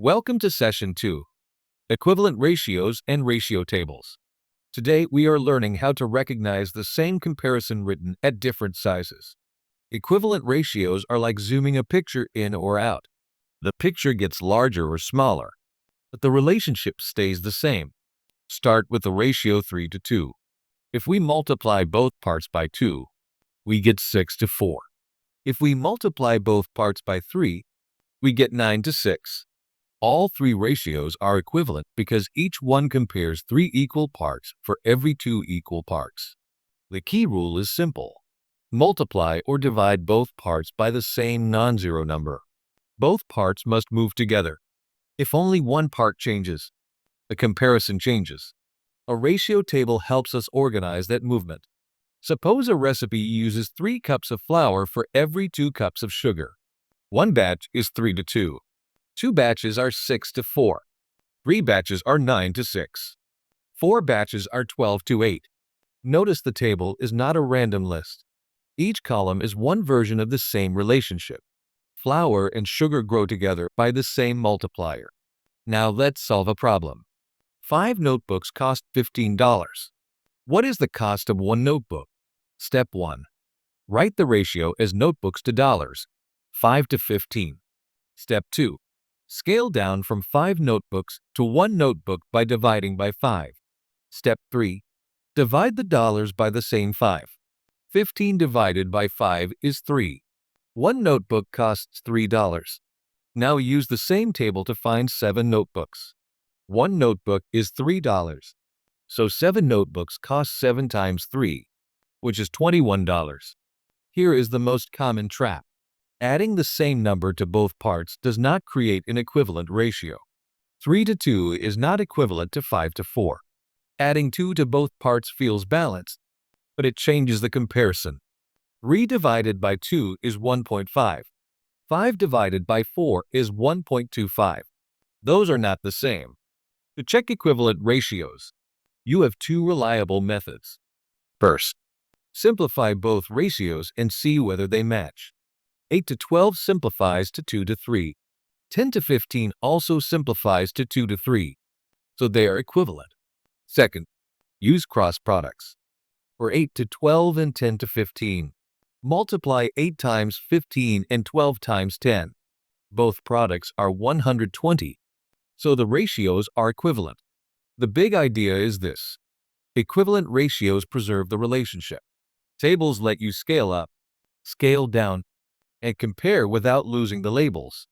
Welcome to Session 2, Equivalent Ratios and Ratio Tables. Today we are learning how to recognize the same comparison written at different sizes. Equivalent ratios are like zooming a picture in or out. The picture gets larger or smaller, but the relationship stays the same. Start with the ratio 3 to 2. If we multiply both parts by 2, we get 6 to 4. If we multiply both parts by 3, we get 9 to 6. All three ratios are equivalent because each one compares three equal parts for every two equal parts. The key rule is simple. Multiply or divide both parts by the same non-zero number. Both parts must move together. If only one part changes, the comparison changes. A ratio table helps us organize that movement. Suppose a recipe uses 3 cups of flour for every 2 cups of sugar. One batch is 3 to 2. 2 batches are 6 to 4. 3 batches are 9 to 6. 4 batches are 12 to 8. Notice the table is not a random list. Each column is one version of the same relationship. Flour and sugar grow together by the same multiplier. Now let's solve a problem. 5 notebooks cost $15. What is the cost of one notebook? Step 1. Write the ratio as notebooks to dollars, 5 to 15. Step 2. Scale down from 5 notebooks to 1 notebook by dividing by 5. Step 3. Divide the dollars by the same 5. 15 divided by 5 is 3. One notebook costs $3. Now use the same table to find 7 notebooks. One notebook is $3. So 7 notebooks cost 7 times 3, which is $21. Here is the most common trap. Adding the same number to both parts does not create an equivalent ratio. 3 to 2 is not equivalent to 5 to 4. Adding 2 to both parts feels balanced, but it changes the comparison. 3 divided by 2 is 1.5. 5 divided by 4 is 1.25. Those are not the same. To check equivalent ratios, you have 2 reliable methods. First, simplify both ratios and see whether they match. 8 to 12 simplifies to 2 to 3. 10 to 15 also simplifies to 2 to 3, so they are equivalent. Second, use cross products. For 8 to 12 and 10 to 15, multiply 8 times 15 and 12 times 10. Both products are 120, so the ratios are equivalent. The big idea is this. Equivalent ratios preserve the relationship. Tables let you scale up, scale down, and compare without losing the labels.